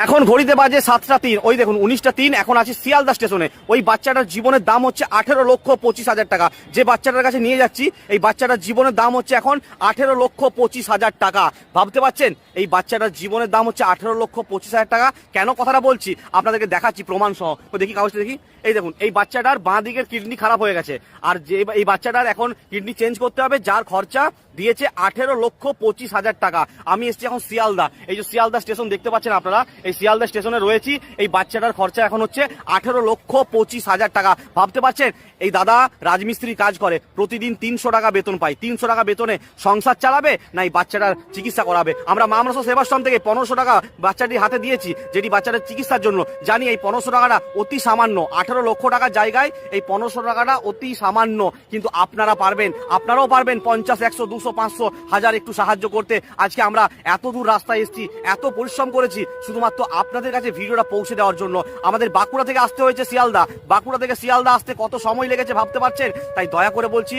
এখন ঘড়িতে বাজে 7টা 3। ওই দেখুন 19টা 3। এখন আছি শিয়ালদা স্টেশনে। ওই বাচ্চাটার জীবনের দাম হচ্ছে 18,25,000 টাকা। যে বাচ্চাটার কাছে নিয়ে যাচ্ছি এই বাচ্চাটার জীবনের দাম হচ্ছে এখন 18,25,000 টাকা। ভাবতে পারছেন এই বাচ্চাটার জীবনের দাম হচ্ছে 18,25,000 টাকা। কেন কথাটা বলছি আপনাদেরকে দেখাচ্ছি প্রমাণ সহ। দেখি কাগজটা দেখি। এই দেখুন এই বাচ্চাটার বাঁ দিকের কিডনি খারাপ হয়ে গেছে, আর যে এই বাচ্চাটার এখন কিডনি চেঞ্জ করতে হবে, যার খরচা দিয়েছে 18,25,000 টাকা। আমি এসছি এখন শিয়ালদা। এই যে শিয়ালদা স্টেশন দেখতে পাচ্ছেন আপনারা, এই শিয়ালদা স্টেশনে রয়েছি। এই বাচ্চাটার খরচা এখন হচ্ছে 18,25,000 টাকা। ভাবতে পারছেন এই দাদা রাজমিস্ত্রি কাজ করে, প্রতিদিন 300 টাকা বেতন পায়। 300 টাকা বেতনে সংসার চালাবে না এই বাচ্চাটার চিকিৎসা করাবে? আমরা মা মানস সেবাশ্রম থেকে 1500 টাকা বাচ্চাটির হাতে দিয়েছি, যেটি বাচ্চাটার চিকিৎসার জন্য। জানি এই 1500 টাকাটা অতি সামান্য। 18 লক্ষ টাকার জায়গায় এই 1500 টাকাটা অতি সামান্য, কিন্তু আপনারা পারবেন, আপনারাও পারবেন 50, 100, 200, 500, 1000 একটু সাহায্য করতে। আজকে আমরা এত দূর রাস্তায় এসেছি, এত পরিশ্রম করেছি শুধুমাত্র আপনাদের কাছে ভিডিওটা পৌঁছে দেওয়ার জন্য। আমাদের বাঁকুড়া থেকে আসতে হয়েছে শিয়ালদা। বাঁকুড়া থেকে শিয়ালদা আসতে কত সময় লেগেছে ভাবতে পারছেন? তাই দয়া করে বলছি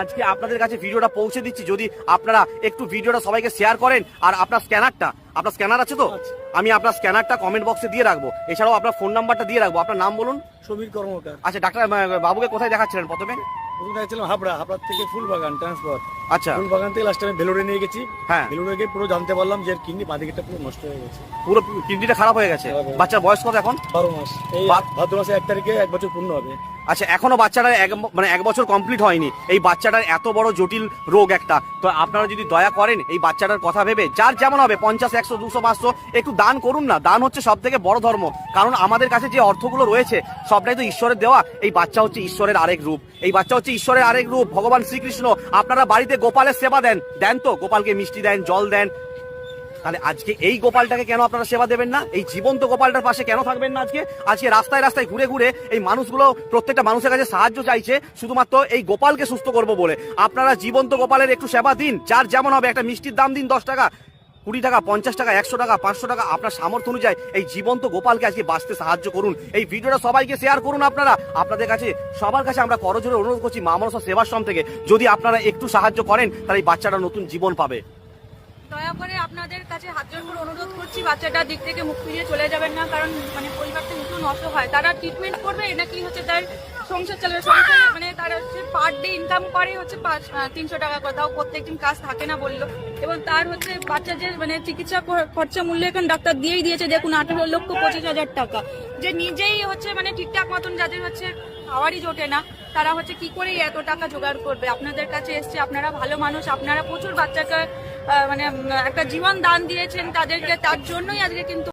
আজকে আপনাদের কাছে ভিডিওটা পৌঁছে দিচ্ছি। যদি আপনারা একটু ভিডিওটা সবাইকে শেয়ার করেন, আর আপনার স্ক্যানার আছে তো? আমি আপনার স্ক্যানারটা কমেন্ট বক্সে দিয়ে রাখবো। এছাড়াও আপনার ফোন নাম্বারটা দিয়ে রাখবো। আপনার নাম বলুন। সমীর কর্মকার। আচ্ছা ডাক্তার বাবুকে কোথায় দেখাচ্ছিলেন প্রথমে? দেখছিলাম হাবড়া থেকে ফুলবাগান ট্রান্সফার। আচ্ছা, ফুলবাগান থেকে লাস্ট টাইম ভেলোরে নিয়ে গেছি। হ্যাঁ, ভেলোরে গিয়ে পুরো জানতে পারলাম যে কিডনি বাঁ দিকটা পুরো নষ্ট হয়ে গেছে, পুরো কিডনিটা খারাপ হয়ে গেছে। বাচ্চার বয়স কত এখন? 12 মাস। এই ভাদ্র মাসে 1 তারিখে 1 বছর পূর্ণ হবে। আচ্ছা, এখনো বাচ্চাটার 1 বছর কমপ্লিট হয়নি। এই বাচ্চাটার এত বড় জটিল রোগ একটা, তো আপনারা যদি দয়া করেন এই বাচ্চাটার কথা ভেবে যার যেমন হবে 50, 100, 200, 500 একটু দান করুন না। দান হচ্ছে সব থেকে বড় ধর্ম, কারণ আমাদের কাছে যে অর্থগুলো রয়েছে সবটাই তো ঈশ্বরের দেওয়া। এই বাচ্চা হচ্ছে ঈশ্বরের আরেক রূপ। এই বাচ্চা হচ্ছে ঈশ্বরের আরেক রূপ, ভগবান শ্রীকৃষ্ণ। আপনারা বাড়িতে গোপালের সেবা দেন তো? গোপালকে মিষ্টি দেন, জল দেন। তাহলে আজকে এই গোপালটাকে কেন আপনারা সেবা দেবেন না? এই জীবন্ত গোপালটার পাশে কেন থাকবেন না? আজকে রাস্তায় রাস্তায় ঘুরে ঘুরে এই মানুষগুলো প্রত্যেকটা মানুষের কাছে সাহায্য চাইছে শুধুমাত্র এই গোপালকে সুস্থ করবো বলে। আপনারা জীবন্ত গোপালের একটু সেবা দিন। যার যেমন হবে, একটা মিষ্টির দাম দিন 10 টাকা, 20 টাকা, 50 টাকা, 100 টাকা, 500 টাকা, আপনার সামর্থ্য অনুযায়ী এই জীবন্ত গোপালকে আজকে বাঁচতে সাহায্য করুন। এই ভিডিওটা সবাইকে শেয়ার করুন। আপনাদের কাছে সবার কাছে আমরা করজোরে অনুরোধ করছি মা মনসা সেবাশ্রম থেকে, যদি আপনারা একটু সাহায্য করেন তাহলে এই বাচ্চাটা নতুন জীবন পাবে। দয়া করে আপনাদের কাছে হাত জোড় করে অনুরোধ করছি, বাচ্চাটার দিক থেকে মুখ ফিরিয়ে চলে যাবেন না। কারণ পরিবারটা নতুন নষ্ট হয়, তারা ট্রিটমেন্ট করবে নাকি হচ্ছে তার সংসার চালাবে। তারা হচ্ছে পার ডে ইনকাম করে হচ্ছে 300 টাকা করে, তাও প্রত্যেকদিন কাজ থাকে না বললো। এবং তার হচ্ছে বাচ্চা যে চিকিৎসা খরচা মূল্য এখন ডাক্তার দিয়েই দিয়েছে, দেখুন 18,25,000 টাকা। যে নিজেই হচ্ছে ঠিকঠাক মতন যাদের হচ্ছে খাওয়ারই জোটে না, তারা হচ্ছে কি করে এত টাকা জোগাড় করবে? আপনাদের কাছে এসছে, আপনারা ভালো মানুষ, আপনারা প্রচুর বাচ্চাকে একটা জীবন দান দিয়েছেন তাদেরকে, তার জন্যই আজকে কিন্তু